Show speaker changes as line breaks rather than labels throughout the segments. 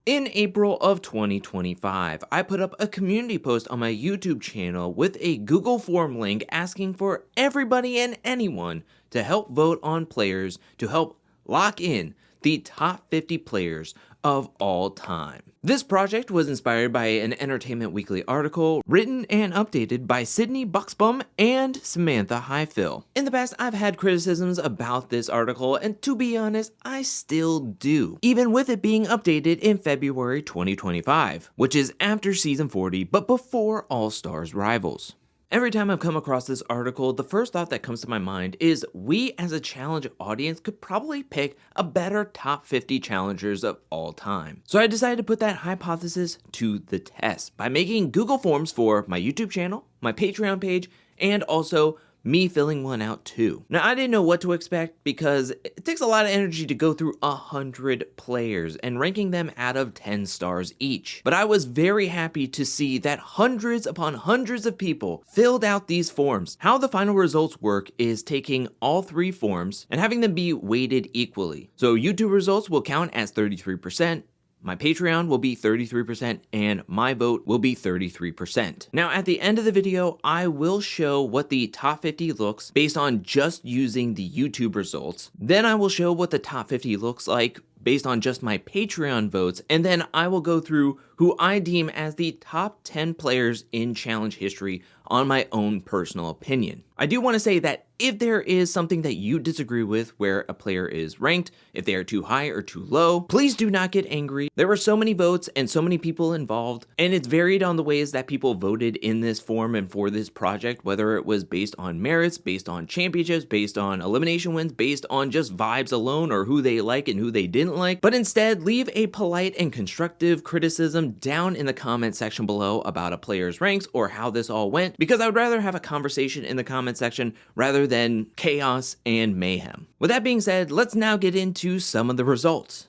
In April of 2025, I put up a community post on my YouTube channel with a Google form link asking for everybody and anyone to help vote on players to help lock in the top 50 players of all time. This project was inspired by an Entertainment Weekly article written and updated by Sydney Buxbaum and Samantha Highfill. In the past, I've had criticisms about this article, and to be honest, I still do, even with it being updated in February 2025, which is after season 40 but before All Stars Rivals. Every time I've come across this article, the first thought that comes to my mind is we as a challenge audience could probably pick a better top 50 challengers of all time. So I decided to put that hypothesis to the test by making Google Forms for my YouTube channel, my Patreon page, and also me filling one out too. Now, I didn't know what to expect because it takes a lot of energy to go through 100 players and ranking them out of 10 stars each. But I was very happy to see that hundreds upon hundreds of people filled out these forms. How the final results work is taking all 3 forms and having them be weighted equally. So YouTube results will count as 33%. My Patreon will be 33% and my vote will be 33%. Now at the end of the video, I will show what the top 50 looks based on just using the YouTube results. Then I will show what the top 50 looks like based on just my Patreon votes, and then I will go through who I deem as the top 10 players in challenge history on my own personal opinion. I do want to say that if there is something that you disagree with where a player is ranked, if they are too high or too low, please do not get angry. There were so many votes and so many people involved, and it's varied on the ways that people voted in this form and for this project, whether it was based on merits, based on championships, based on elimination wins, based on just vibes alone or who they like and who they didn't like. But instead, leave a polite and constructive criticism down in the comment section below about a player's ranks or how this all went, because I would rather have a conversation in the comment section rather than chaos and mayhem. With that being said, let's now get into some of the results.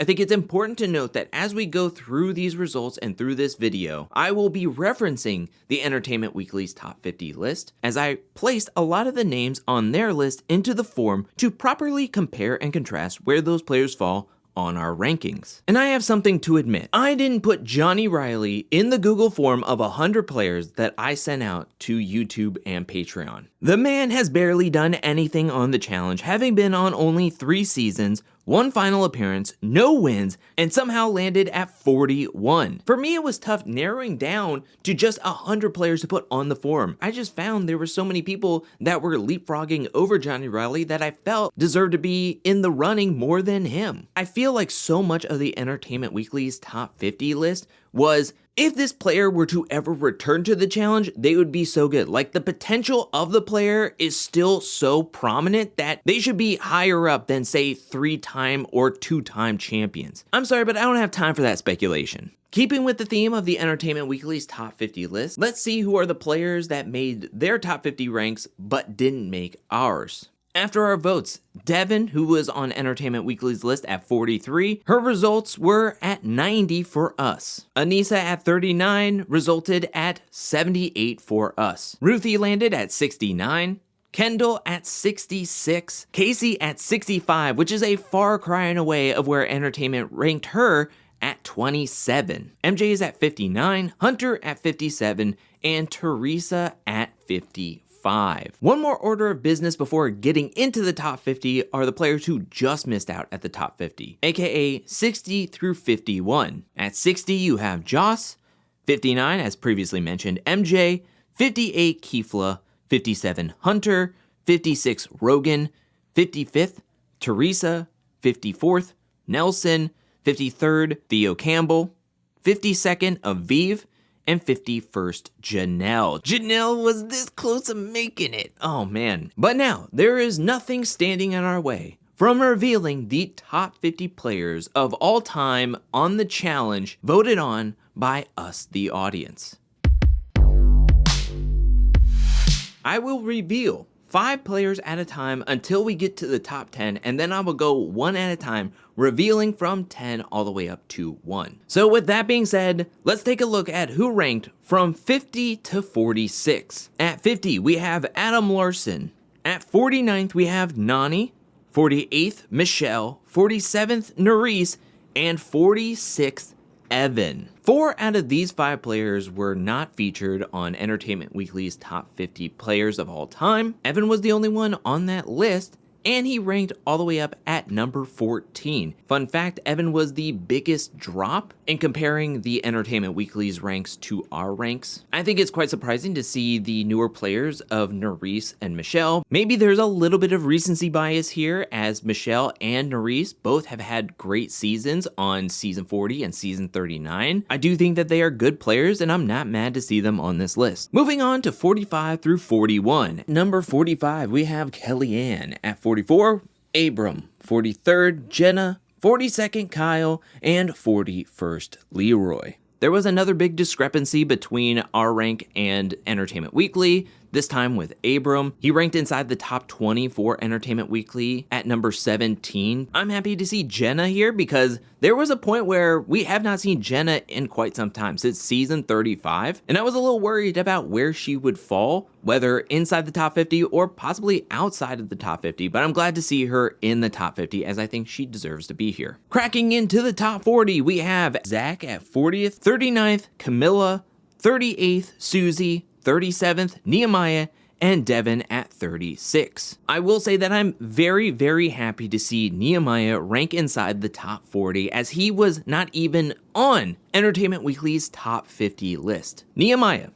I think it's important to note that as we go through these results and through this video, I will be referencing the Entertainment Weekly's top 50 list, as I placed a lot of the names on their list into the form to properly compare and contrast where those players fall on our rankings. And I have something to admit. I didn't put Johnny Riley in the Google form of 100 players that I sent out to YouTube and Patreon. The man has barely done anything on the challenge, having been on only 3 seasons, 1 final appearance, no wins, and somehow landed at 41. For me, it was tough narrowing down to just 100 players to put on the forum. I just found there were so many people that were leapfrogging over Johnny Riley that I felt deserved to be in the running more than him. I feel like so much of the Entertainment Weekly's top 50 list was, if this player were to ever return to the challenge, they would be so good. Like, the potential of the player is still so prominent that they should be higher up than, say, 3-time or 2-time champions. I'm sorry, but I don't have time for that speculation. Keeping with the theme of the Entertainment Weekly's top 50 list, let's see who are the players that made their top 50 ranks but didn't make ours. After our votes, Devin, who was on Entertainment Weekly's list at 43, her results were at 90 for us. Anissa at 39 resulted at 78 for us. Ruthie landed at 69. Kendall at 66, Casey at 65, which is a far cry away of where Entertainment ranked her at 27. MJ is at 59, Hunter at 57, and Teresa at 55. One more order of business before getting into the top 50 are the players who just missed out at the top 50, aka 60 through 51. At 60, you have Joss, 59, as previously mentioned, MJ, 58, Kifla, 57, Hunter, 56, Rogan, 55th, Teresa, 54th, Nelson, 53rd, Theo Campbell, 52nd, Aviv, and 51st, Janelle. Janelle was this close to making it. Oh man. But now, there is nothing standing in our way from revealing the top 50 players of all time on the challenge voted on by us, the audience. I will reveal 5 players at a time until we get to the top 10, and then I will go one at a time, revealing from 10 all the way up to 1. So with that being said, let's take a look at who ranked from 50 to 46. At 50, we have Adam Larson. At 49th, we have Nani. 48th, Michelle. 47th, Nerys, and 46th, Evan. 4 out of these 5 players were not featured on Entertainment Weekly's top 50 players of all time. Evan was the only one on that list, and he ranked all the way up at number 14. Fun fact, Evan was the biggest drop in comparing the Entertainment Weekly's ranks to our ranks. I think it's quite surprising to see the newer players of Nerys and Michelle. Maybe there's a little bit of recency bias here, as Michelle and Nerys both have had great seasons on season 40 and season 39. I do think that they are good players, and I'm not mad to see them on this list. Moving on to 45 through 41. Number 45, we have Kellyanne. At 44, Abram. 43rd, Jenna. 42nd, Kyle. And 41st, Leroy. There was another big discrepancy between our rank and Entertainment Weekly, this time with Abram. He ranked inside the top 20 for Entertainment Weekly at number 17. I'm happy to see Jenna here because there was a point where we have not seen Jenna in quite some time, since season 35, and I was a little worried about where she would fall, whether inside the top 50 or possibly outside of the top 50, but I'm glad to see her in the top 50, as I think she deserves to be here. Cracking into the top 40, we have Zach at 40th, 39th, Camilla, 38th, Susie, 37th, Nehemiah, and Devin at 36. I will say that I'm very, very happy to see Nehemiah rank inside the top 40, as he was not even on Entertainment Weekly's top 50 list. Nehemiah,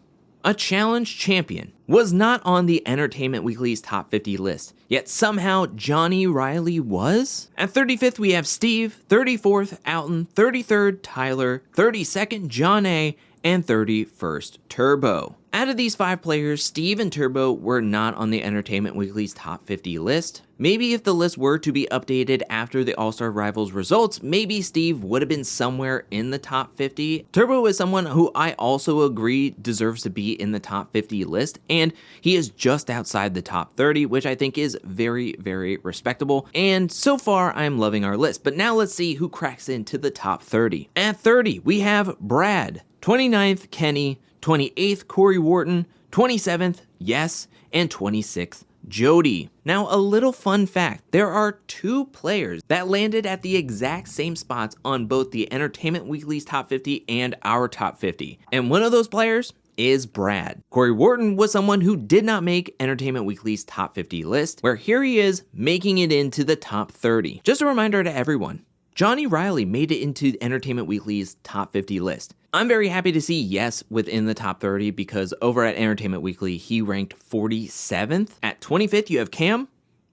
a challenge champion, was not on the Entertainment Weekly's top 50 list, yet somehow Johnny Riley was. At 35th, we have Steve, 34th, Alton, 33rd, Tyler, 32nd, John A., and 31st, Turbo. Out of these 5 players, Steve and Turbo were not on the Entertainment Weekly's top 50 list. Maybe if the list were to be updated after the All-Star Rivals results, maybe Steve would have been somewhere in the top 50. Turbo is someone who I also agree deserves to be in the top 50 list, and he is just outside the top 30, which I think is very, very respectable. And so far, I'm loving our list. But now let's see who cracks into the top 30. At 30, we have Brad, 29th, Kenny, 28th, Corey Wharton, 27th, Yes, and 26th, Jody. Now, a little fun fact, there are 2 players that landed at the exact same spots on both the Entertainment Weekly's top 50 and our top 50. And one of those players is Brad. Corey Wharton was someone who did not make Entertainment Weekly's top 50 list, where here he is making it into the top 30. Just a reminder to everyone, Johnny Riley made it into Entertainment Weekly's top 50 list. I'm very happy to see Yes within the top 30 because over at Entertainment Weekly, he ranked 47th. At 25th, you have Cam,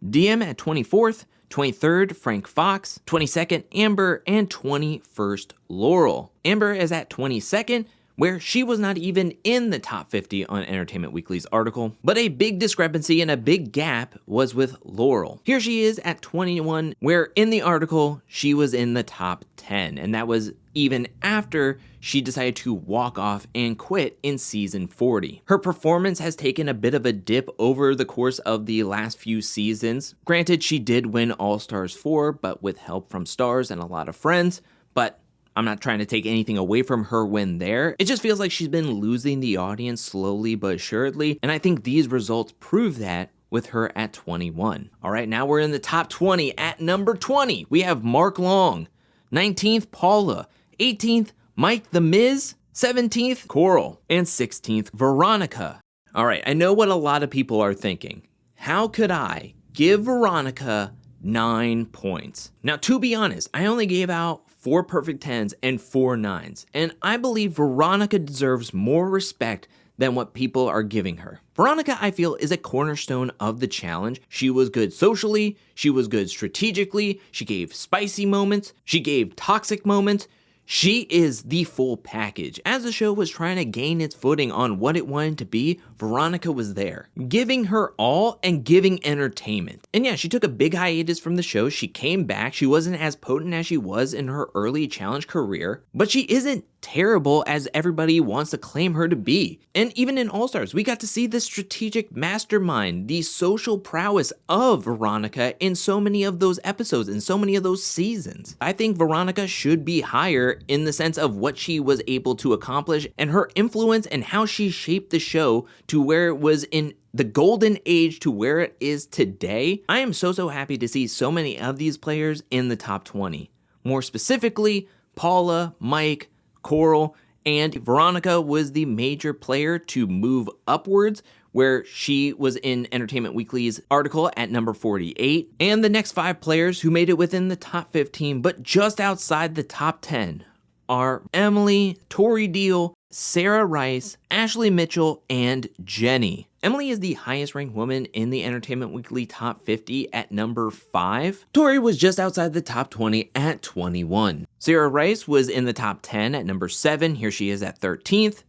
DM at 24th, 23rd, Frank Fox, 22nd, Amber, and 21st, Laurel. Amber is at 22nd, where she was not even in the top 50 on Entertainment Weekly's article. But a big discrepancy and a big gap was with Laurel. Here she is at 21, where in the article, she was in the top 10, and that was even after she decided to walk off and quit in season 40. Her performance has taken a bit of a dip over the course of the last few seasons. Granted, she did win All-Stars 4, but with help from stars and a lot of friends, but I'm not trying to take anything away from her win there. It just feels like she's been losing the audience slowly but surely, and I think these results prove that with her at 21. All right, now we're in the top 20. At number 20, we have Mark Long. 19th, Paula. 18th, Mike the Miz. 17th, Coral. And 16th, Veronica. All right, I know what a lot of people are thinking. How could I give Veronica 9 points? Now, to be honest, I only gave out 4 perfect 10s and 4 9s, and I believe Veronica deserves more respect than what people are giving her. Veronica, I feel, is a cornerstone of the challenge. She was good socially, she was good strategically, she gave spicy moments, she gave toxic moments. She is the full package. As the show was trying to gain its footing on what it wanted to be, Veronica was there, giving her all and giving entertainment. And yeah, she took a big hiatus from the show. She came back. She wasn't as potent as she was in her early challenge career, but she isn't terrible as everybody wants to claim her to be. And even in All-Stars, we got to see the strategic mastermind, the social prowess of Veronica in so many of those episodes, in so many of those seasons. I think Veronica should be higher in the sense of what she was able to accomplish and her influence and how she shaped the show to where it was in the golden age to where it is today, I am so happy to see so many of these players in the top 20. More specifically, Paula, Mike, Coral, and Veronica was the major player to move upwards, where she was in Entertainment Weekly's article at number 48. And the next 5 players who made it within the top 15, but just outside the top 10, are Emily, Tori Deal, Sarah Rice, Ashley Mitchell, and Jenny. Emily is the highest ranked woman in the Entertainment Weekly top 50 at number 5. Tori was just outside the top 20 at 21. Sarah Rice was in the top 10 at number 7. Here she is at 13th.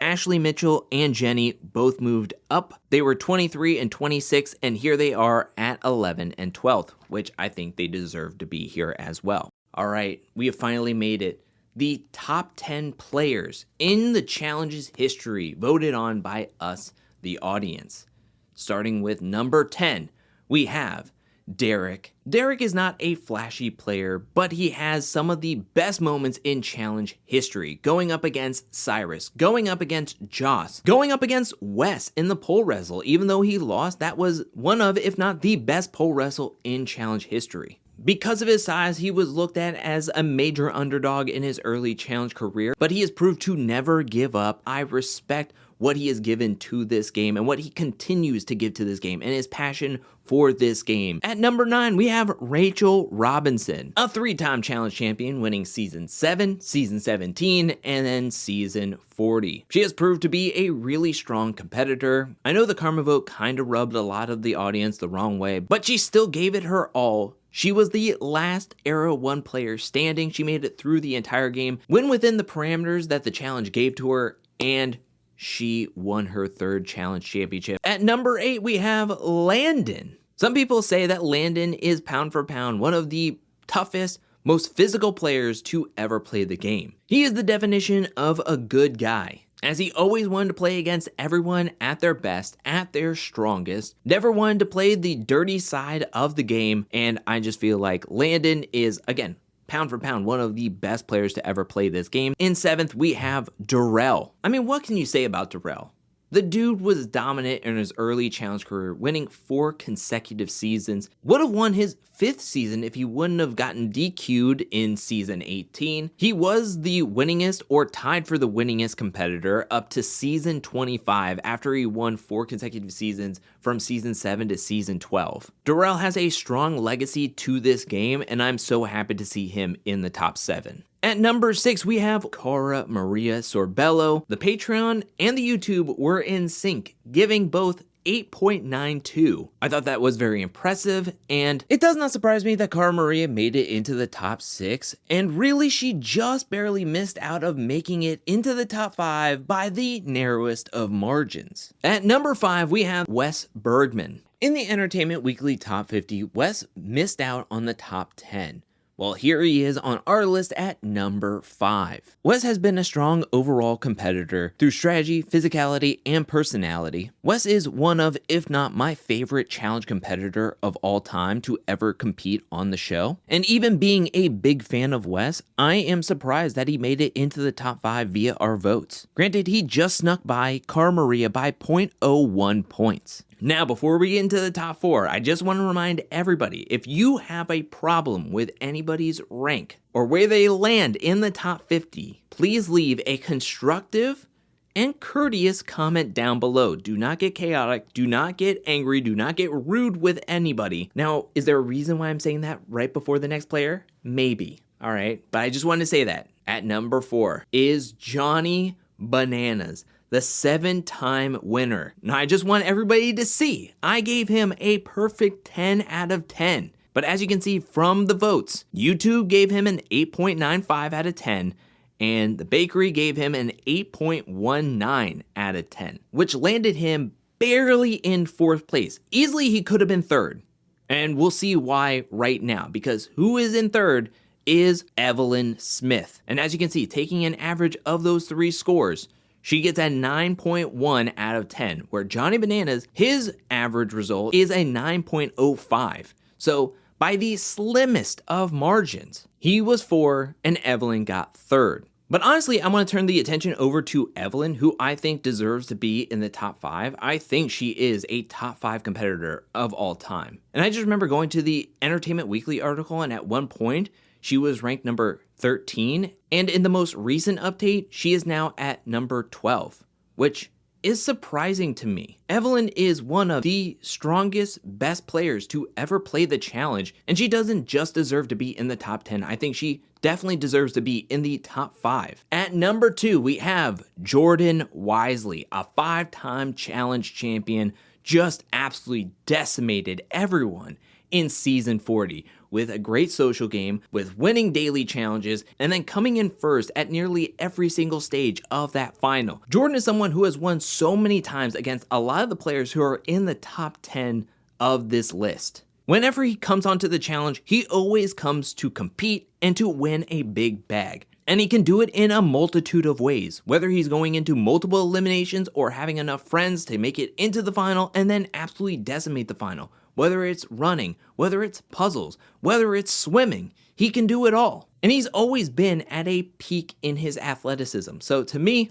Ashley Mitchell and Jenny both moved up. They were 23 and 26, and here they are at 11 and 12th, which I think they deserve to be here as well. All right, we have finally made it. The top 10 players in the challenge's history voted on by us, the audience. Starting with number 10, we have Derek. Derek is not a flashy player, but he has some of the best moments in challenge history, going up against Cyrus, going up against Joss, going up against Wes in the pole wrestle. Even though he lost, that was one of, if not the best pole wrestle in challenge history. Because of his size, he was looked at as a major underdog in his early challenge career, but he has proved to never give up. I respect what he has given to this game and what he continues to give to this game and his passion for this game. At number 9, we have Rachel Robinson, a 3-time challenge champion, winning season 7, season 17, and then season 40. She has proved to be a really strong competitor. I know the karma vote kind of rubbed a lot of the audience the wrong way, but she still gave it her all. She was the last Era 1 player standing. She made it through the entire game, went within the parameters that the challenge gave to her, and she won her 3rd challenge championship. At number 8, we have Landon. Some people say that Landon is pound for pound one of the toughest, most physical players to ever play the game. He is the definition of a good guy, as he always wanted to play against everyone at their best, at their strongest, never wanted to play the dirty side of the game, and I just feel like Landon is, again, pound for pound, one of the best players to ever play this game. In 7th, we have Darrell. I mean, what can you say about Darrell? The dude was dominant in his early challenge career, winning 4 consecutive seasons. Would have won his 5th season if he wouldn't have gotten DQ'd in season 18. He was the winningest or tied for the winningest competitor up to season 25 after he won 4 consecutive seasons from season 7 to season 12. Darrell has a strong legacy to this game, and I'm so happy to see him in the top 7. At number 6, we have Cara Maria Sorbello. The Patreon and the YouTube were in sync, giving both 8.92. I thought that was very impressive, and it does not surprise me that Cara Maria made it into the top 6, and really she just barely missed out of making it into the top 5 by the narrowest of margins. At number 5, we have Wes Bergman. In the Entertainment Weekly Top 50, Wes missed out on the top 10. Well, here he is on our list at number 5. Wes has been a strong overall competitor through strategy, physicality, and personality. Wes is one of, if not my favorite challenge competitor of all time to ever compete on the show. And even being a big fan of Wes, I am surprised that he made it into the top 5 via our votes. Granted, he just snuck by Cara Maria by 0.01 points. Now, before we get into the top 4, I just want to remind everybody, if you have a problem with anybody's rank or where they land in the top 50, please leave a constructive and courteous comment down below. Do not get chaotic, do not get angry, do not get rude with anybody. Now, is there a reason why I'm saying that right before the next player? Maybe, all right, but I just wanted to say that. At number 4 is Johnny Bananas, the 7-time winner. Now, I just want everybody to see, I gave him a perfect 10 out of 10. But as you can see from the votes, YouTube gave him an 8.95 out of 10, and the bakery gave him an 8.19 out of 10, which landed him barely in 4th place. Easily, he could have been 3rd. And we'll see why right now, because who is in 3rd is Evelyn Smith. And as you can see, taking an average of those 3 scores, she gets a 9.1 out of 10, where Johnny Bananas, his average result is a 9.05. So by the slimmest of margins, he was 4 and Evelyn got 3rd. But honestly, I want to turn the attention over to Evelyn, who I think deserves to be in the top 5. I think she is a top 5 competitor of all time. And I just remember going to the Entertainment Weekly article, and at one point, she was ranked number 13. And in the most recent update, she is now at number 12, which is surprising to me. Evelyn is one of the strongest, best players to ever play the challenge, and she doesn't just deserve to be in the top 10. I think she definitely deserves to be in the top 5. At number 2, we have Jordan Wisely, a 5-time challenge champion, just absolutely decimated everyone in season 40 with a great social game, with winning daily challenges, and then coming in first at nearly every single stage of that final. Jordan is someone who has won so many times against a lot of the players who are in the top 10 of this list. Whenever he comes onto the challenge, he always comes to compete and to win a big bag. And he can do it in a multitude of ways, whether he's going into multiple eliminations or having enough friends to make it into the final and then absolutely decimate the final. Whether it's running, whether it's puzzles, whether it's swimming, he can do it all. And he's always been at a peak in his athleticism. So to me,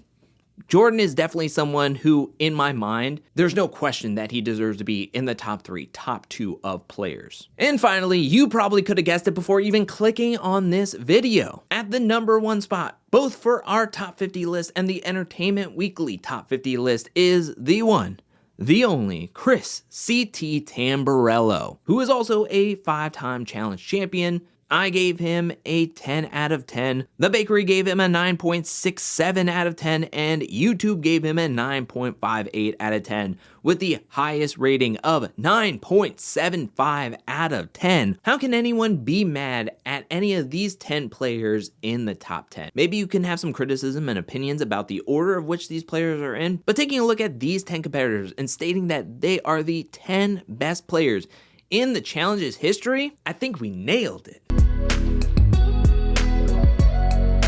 Jordan is definitely someone who, in my mind, there's no question that he deserves to be in the top 3, top 2 of players. And finally, you probably could have guessed it before even clicking on this video. At the number 1 spot, both for our top 50 list and the Entertainment Weekly top 50 list, is the one, the only Chris CT Tamburello, who is also a 5-time challenge champion. I gave him a 10 out of 10. The Bakery gave him a 9.67 out of 10, and YouTube gave him a 9.58 out of 10, with the highest rating of 9.75 out of 10. How can anyone be mad at any of these 10 players in the top 10? Maybe you can have some criticism and opinions about the order of which these players are in, but taking a look at these 10 competitors and stating that they are the 10 best players in the challenge's history, I think we nailed it.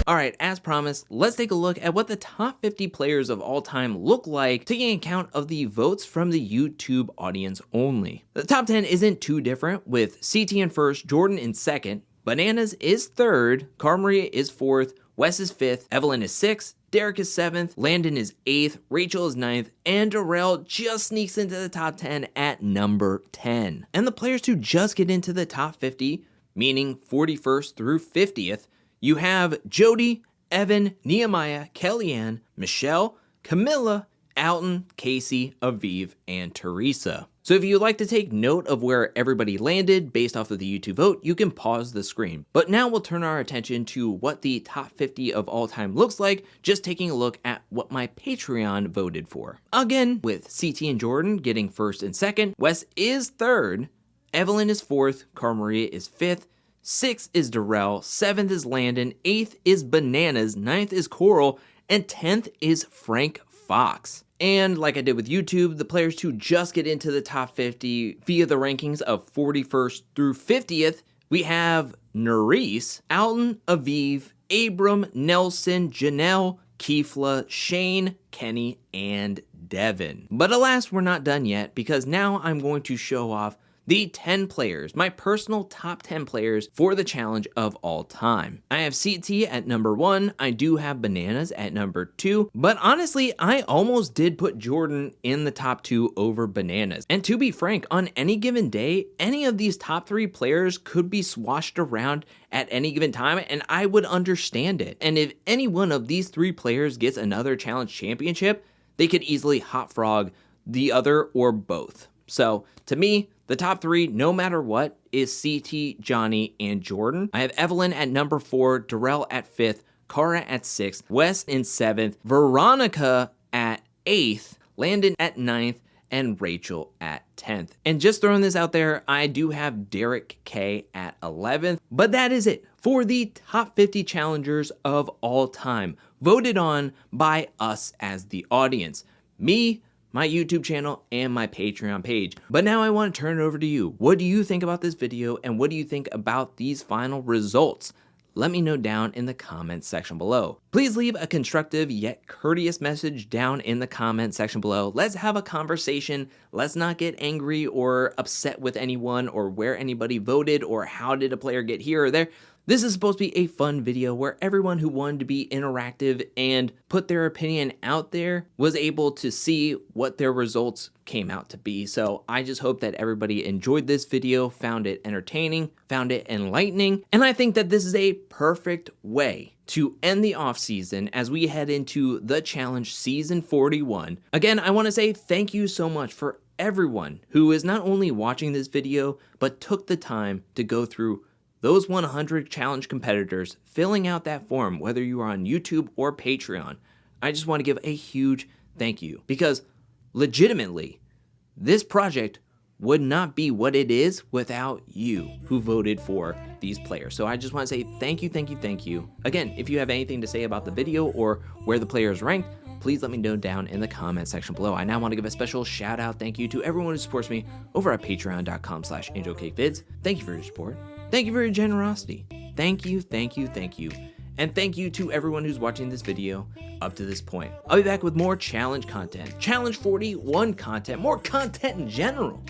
Alright, as promised, let's take a look at what the top 50 players of all time look like, taking account of the votes from the YouTube audience only. The top 10 isn't too different, with CT in first, Jordan in second, Bananas is third, Carmaria is fourth, Wes is fifth, Evelyn is sixth, Derek is 7th, Landon is 8th, Rachel is 9th, and Darrell just sneaks into the top 10 at number 10. And the players who just get into the top 50, meaning 41st through 50th, you have Jody, Evan, Nehemiah, Kellyanne, Michelle, Camilla, Alton, Casey, Aviv, and Teresa. So if you'd like to take note of where everybody landed based off of the YouTube vote, you can pause the screen. But now we'll turn our attention to what the top 50 of all time looks like, just taking a look at what my Patreon voted for. Again, with CT and Jordan getting first and second, Wes is third, Evelyn is fourth, Carmaria is fifth, 6th is Darrell, 7th is Landon, 8th is Bananas, 9th is Coral, and 10th is Frank Fox. And like I did with YouTube, the players to just get into the top 50 via the rankings of 41st through 50th, we have Nerese, Alton, Aviv, Abram, Nelson, Janelle, Kifla, Shane, Kenny, and Devin. But alas, we're not done yet, because now I'm going to show off the 10 players, my personal top 10 players for the challenge of all time. I have CT at number 1, I do have Bananas at number 2, but honestly, I almost did put Jordan in the top 2 over Bananas. And to be frank, on any given day, any of these top 3 players could be swashed around at any given time, and I would understand it. And if any one of these 3 players gets another challenge championship, they could easily hot frog the other or both. So to me, the top 3, no matter what, is CT, Johnny, and Jordan. I have Evelyn at number 4, Darrell at 5th, Cara at 6th, Wes in 7th, Veronica at 8th, Landon at 9th, and Rachel at 10th. And just throwing this out there, I do have Derek K at 11th, but that is it for the top 50 challengers of all time, voted on by us as the audience. Me, my YouTube channel, and my Patreon page. But now I want to turn it over to you. What do you think about this video, and what do you think about these final results? Let me know down in the comments section below. Please leave a constructive yet courteous message down in the comment section below. Let's have a conversation. Let's not get angry or upset with anyone or where anybody voted or how did a player get here or there. This is supposed to be a fun video where everyone who wanted to be interactive and put their opinion out there was able to see what their results came out to be. So I just hope that everybody enjoyed this video, found it entertaining, found it enlightening, and I think that this is a perfect way to end the off season as we head into the challenge season 41. Again, I want to say thank you so much for everyone who is not only watching this video, but took the time to go through those 100 challenge competitors, filling out that form, whether you are on YouTube or Patreon. I just want to give a huge thank you because legitimately, this project would not be what it is without you who voted for these players. So I just want to say thank you, thank you, thank you. Again, if you have anything to say about the video or where the players ranked, please let me know down in the comment section below. I now want to give a special shout out thank you to everyone who supports me over at patreon.com/angelcakevids. Thank you for your support. Thank you for your generosity. Thank you, thank you, thank you. And thank you to everyone who's watching this video up to this point. I'll be back with more challenge content, challenge 41 content, more content in general.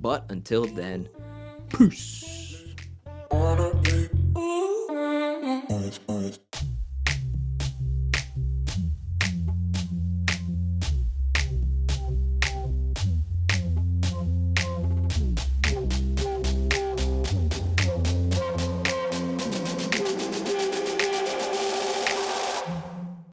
But until then, peace.